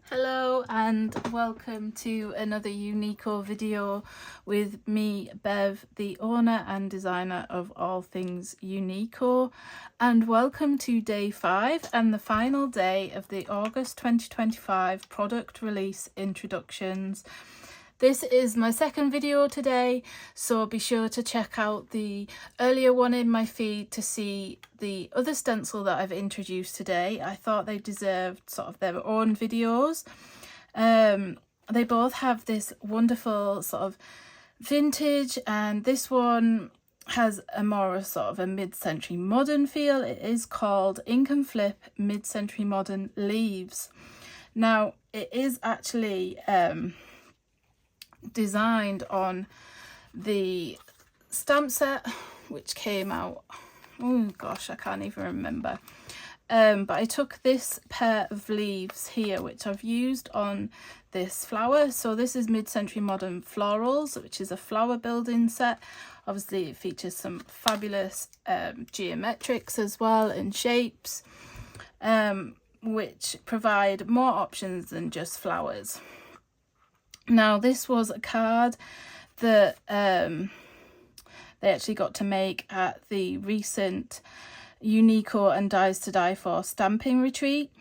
Hello and welcome to another Uniko video with me, Bev, the owner and designer of all things Uniko, and welcome to day 5 and the final day of the August 2025 product release introductions. This is my second video today, so be sure to check out the earlier one in my feed to see the other stencil that I've introduced today. I thought they deserved sort of their own videos. They both have this wonderful sort of vintage, and this one has a more sort of a mid-century modern feel. It is called Ink Flip Mid-Century Modern Leaves. Now, it is actually designed on the stamp set which came out, oh gosh, I can't even remember, but I took this pair of leaves here which I've used on this flower. So this is Mid-Century Modern Florals, which is a flower building set. Obviously it features some fabulous geometrics as well and shapes, which provide more options than just flowers. Now, this was a card that they actually got to make at the recent Uniko and Dies to Die For stamping retreat.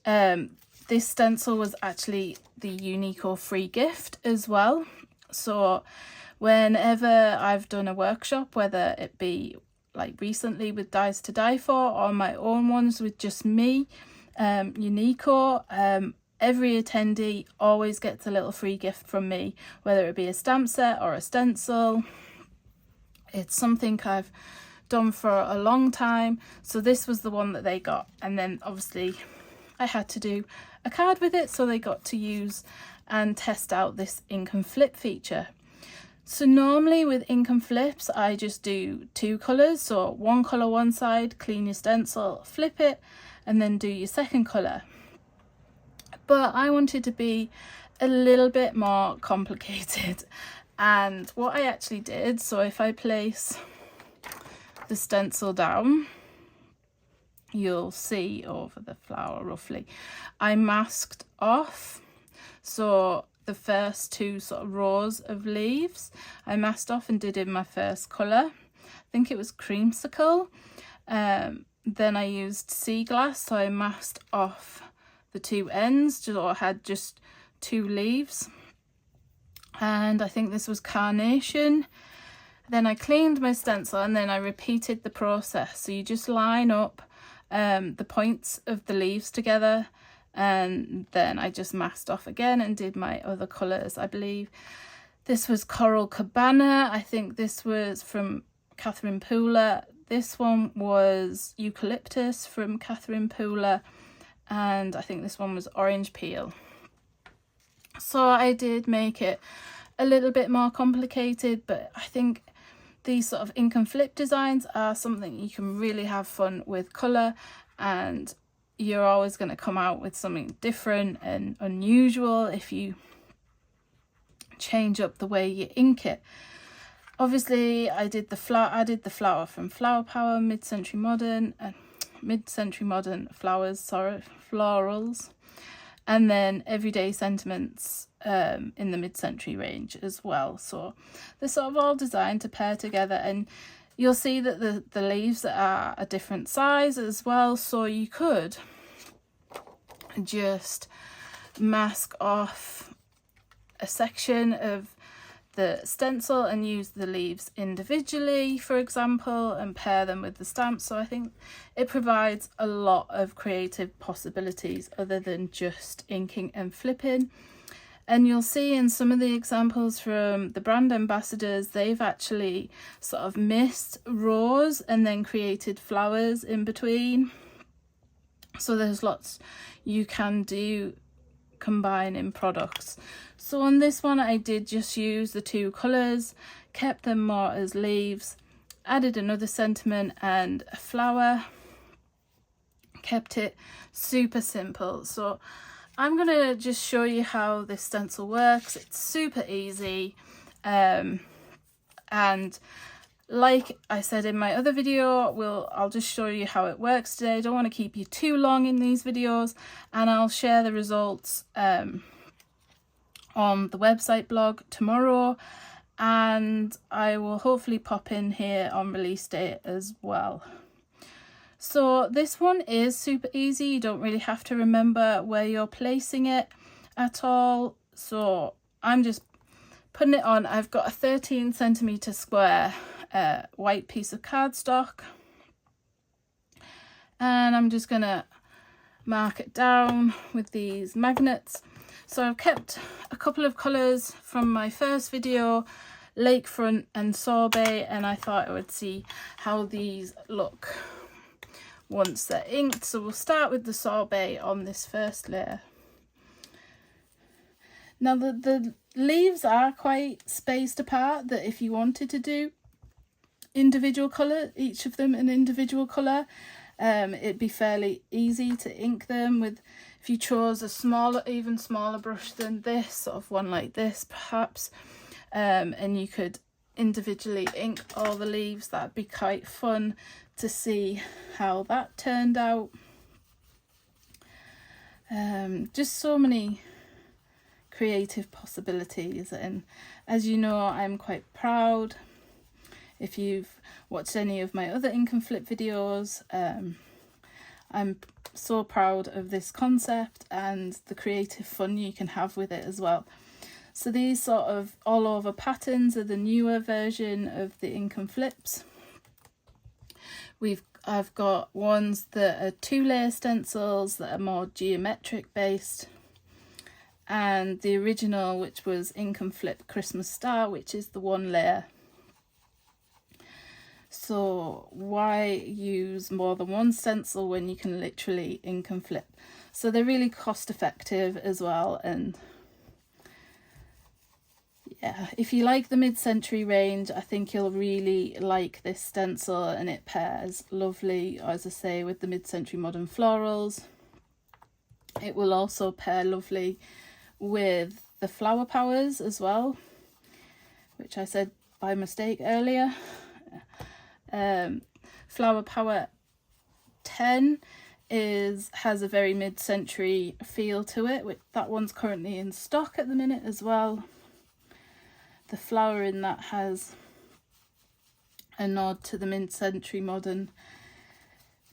This stencil was actually the Uniko free gift as well. So whenever I've done a workshop, whether it be like recently with Dies to Die For or my own ones with just me, Uniko, every attendee always gets a little free gift from me, whether it be a stamp set or a stencil. It's something I've done for a long time, so this was the one that they got, and then obviously I had to do a card with it, so they got to use and test out this Ink and Flip feature. So normally with Ink and Flips I just do 2 colours, so one colour one side, clean your stencil, flip it, and then do your second colour. But I wanted to be a little bit more complicated, and what I actually did, so if I place the stencil down, you'll see over the flower roughly, I masked off. So the first 2 sort of rows of leaves I masked off and did in my first colour. I think it was creamsicle. Then I used sea glass, so I masked off the 2 ends, so I had just 2 leaves, and I think this was carnation. Then I cleaned my stencil and then I repeated the process. So you just line up the points of the leaves together, and then I just masked off again and did my other colours. I believe this was Coral Cabana, I think this was from Catherine Pooler, this one was Eucalyptus from Catherine Pooler, and I think this one was Orange Peel. So I did make it a little bit more complicated, but I think these sort of Ink and Flip designs are something you can really have fun with colour, and you're always going to come out with something different and unusual if you change up the way you ink it. Obviously I did the flower from Flower Power, Mid-Century Modern Flowers, Florals, and then Everyday Sentiments in the mid-century range as well. So they're sort of all designed to pair together, and you'll see that the leaves are a different size as well, so you could just mask off a section of the stencil and use the leaves individually, for example, and pair them with the stamp. So I think it provides a lot of creative possibilities other than just inking and flipping. And you'll see in some of the examples from the brand ambassadors, they've actually sort of missed rows and then created flowers in between. So there's lots you can do combining products. So on this one I did just use the 2 colours, kept them more as leaves, added another sentiment and a flower, kept it super simple. So I'm going to just show you how this stencil works. It's super easy, and like I said in my other video, I'll just show you how it works today. I don't want to keep you too long in these videos, and I'll share the results on the website blog tomorrow, and I will hopefully pop in here on release day as well. So this one is super easy. You don't really have to remember where you're placing it at all. So I'm just putting it on. I've got a 13 centimeter square white piece of cardstock, and I'm just gonna mark it down with these magnets. So I've kept a couple of colours from my first video, Lakefront and Sorbet, and I thought I would see how these look once they're inked. So we'll start with the Sorbet on this first layer. Now the leaves are quite spaced apart, that if you wanted to do individual colour, each of them an individual colour, it'd be fairly easy to ink them with, if you chose a smaller, even smaller brush than this, sort of one like this perhaps, and you could individually ink all the leaves. That'd be quite fun to see how that turned out. Just so many creative possibilities, and as you know, I'm quite proud. If you've watched any of my other Ink and Flip videos, I'm so proud of this concept and the creative fun you can have with it as well. So these sort of all over patterns are the newer version of the Ink and Flips. I've got ones that are 2-layer stencils that are more geometric based, and the original, which was Ink and Flip Christmas Star, which is the 1-layer. So why use more than one stencil when you can literally ink and flip? So they're really cost effective as well. And yeah, if you like the mid-century range, I think you'll really like this stencil, and it pairs lovely, as I say, with the mid-century modern florals. It will also pair lovely with the flower powers as well, which I said by mistake earlier. Flower Power 10 has a very mid-century feel to it, which that one's currently in stock at the minute as well. The flower in that has a nod to the mid-century modern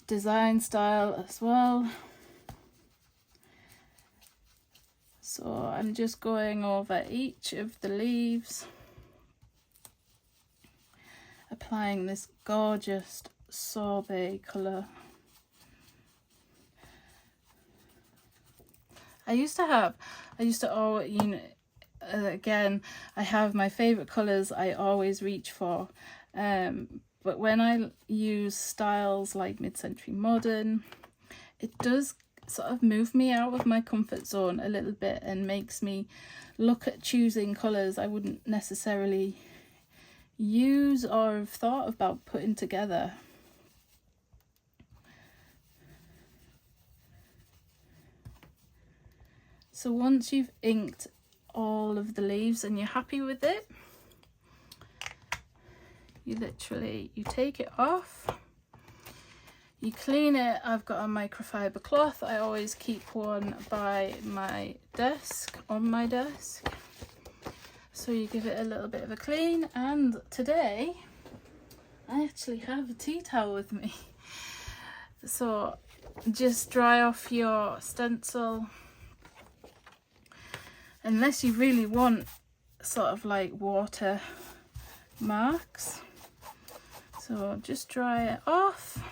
design style as well. So I'm just going over each of the leaves, applying this gorgeous Sorbet colour. I used to always, you know, again, I have my favourite colours I always reach for, but when I use styles like mid-century modern, it does sort of move me out of my comfort zone a little bit and makes me look at choosing colours I wouldn't necessarily use or have thought about putting together. So once you've inked all of the leaves and you're happy with it, you take it off, you clean it. I've got a microfiber cloth. I always keep one by my desk, on my desk. So you give it a little bit of a clean, and today I actually have a tea towel with me. So just dry off your stencil, unless you really want sort of like water marks. So just dry it off.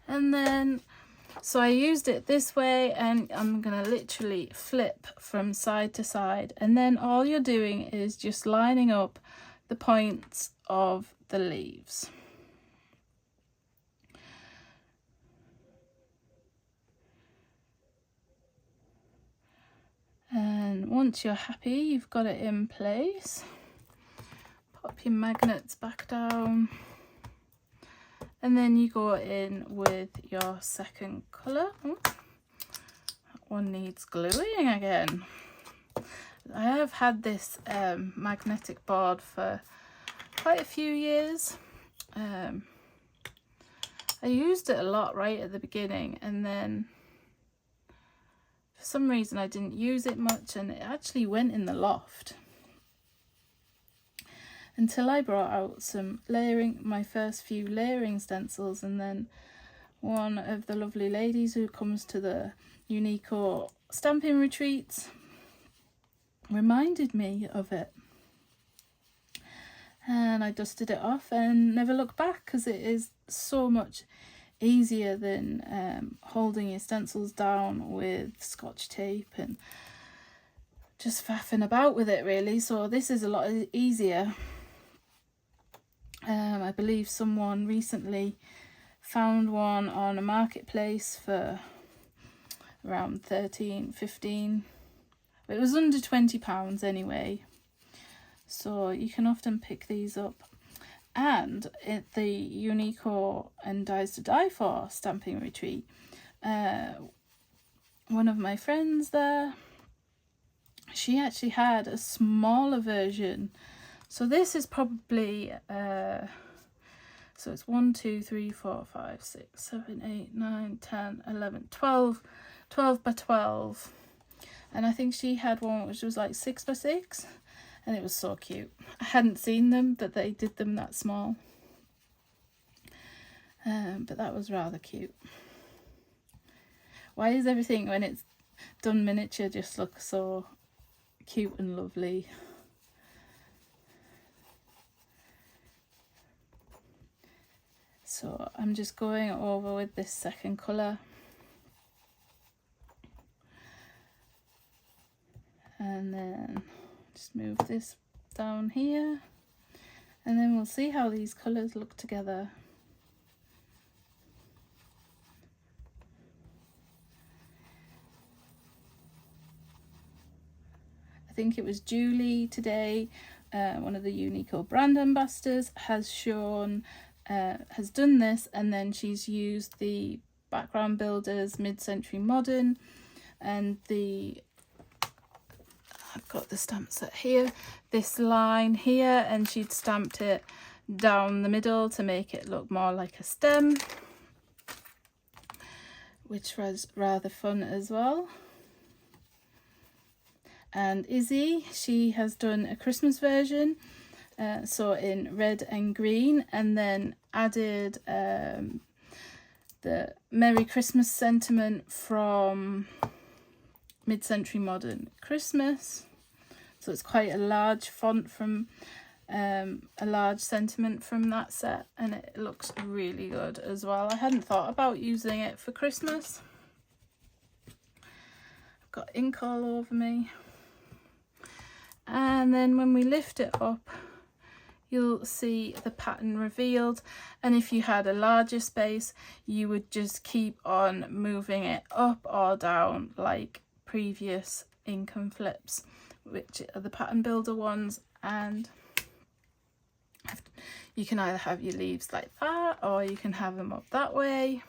And then, so I used it this way, and I'm gonna literally flip from side to side, and then all you're doing is just lining up the points of the leaves. And once you're happy, you've got it in place, pop your magnets back down, and then you go in with your second colour. Oh, that one needs gluing again. I have had this magnetic board for quite a few years. I used it a lot right at the beginning, and then for some reason I didn't use it much, and it actually went in the loft until I brought out some layering, my first few layering stencils, and then one of the lovely ladies who comes to the Uniko stamping retreats reminded me of it, and I dusted it off and never looked back, because it is so much easier than holding your stencils down with scotch tape and just faffing about with it, really. So this is a lot easier. I believe someone recently found one on a marketplace for around 13-15. It was under £20 anyway, so you can often pick these up. And at the Uniko and Dies to Die For stamping retreat, one of my friends there, she actually had a smaller version. So this is probably so it's 1, 2, 3, 4, 5, 6, 7, 8, 9, 10, 11, 12 by 12, and I think she had one which was like 6 by 6, and it was so cute. I hadn't seen them, that they did them that small, but that was rather cute. Why is everything when it's done miniature just look so cute and lovely? So I'm just going over with this second colour, and then just move this down here, and then we'll see how these colours look together. I think it was Julie today, one of the Uniko brand ambassadors, has done this, and then she's used the Background Builders Mid-Century Modern, and I've got the stamp set here, this line here, and she'd stamped it down the middle to make it look more like a stem, which was rather fun as well. And Izzy, she has done a Christmas version, so in red and green, and then added the Merry Christmas sentiment from Mid-Century Modern Christmas. So it's quite a large font from a large sentiment from that set, and it looks really good as well. I hadn't thought about using it for Christmas. I've got ink all over me. And then when we lift it up, you'll see the pattern revealed, and if you had a larger space, you would just keep on moving it up or down like previous Ink and Flips, which are the pattern builder ones. And you can either have your leaves like that, or you can have them up that way.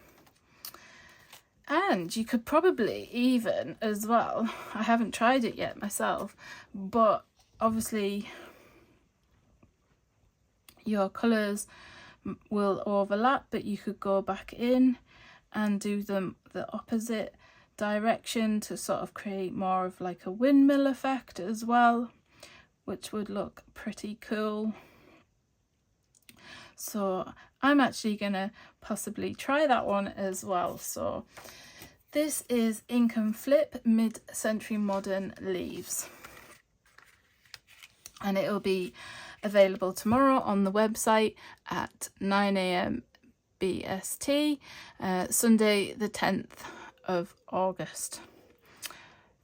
And you could probably even as well, I haven't tried it yet myself, but obviously your colours will overlap, but you could go back in and do them the opposite direction to sort of create more of like a windmill effect as well, which would look pretty cool. So I'm actually gonna possibly try that one as well. So this is Ink and Flip Mid-Century Modern Leaves, and it'll be available tomorrow on the website at 9 AM BST, Sunday the 10th of August.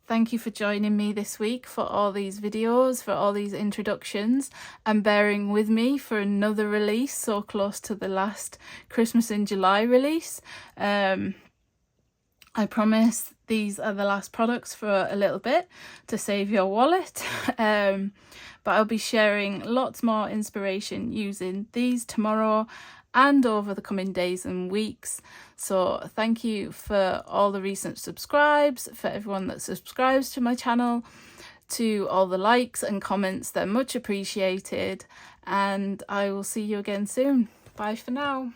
Thank you for joining me this week for all these videos, for all these introductions, and bearing with me for another release so close to the last Christmas in July release. I promise these are the last products for a little bit to save your wallet, but I'll be sharing lots more inspiration using these tomorrow and over the coming days and weeks. So thank you for all the recent subscribes, for everyone that subscribes to my channel. to all the likes and comments. They're much appreciated, and I will see you again soon. Bye for now.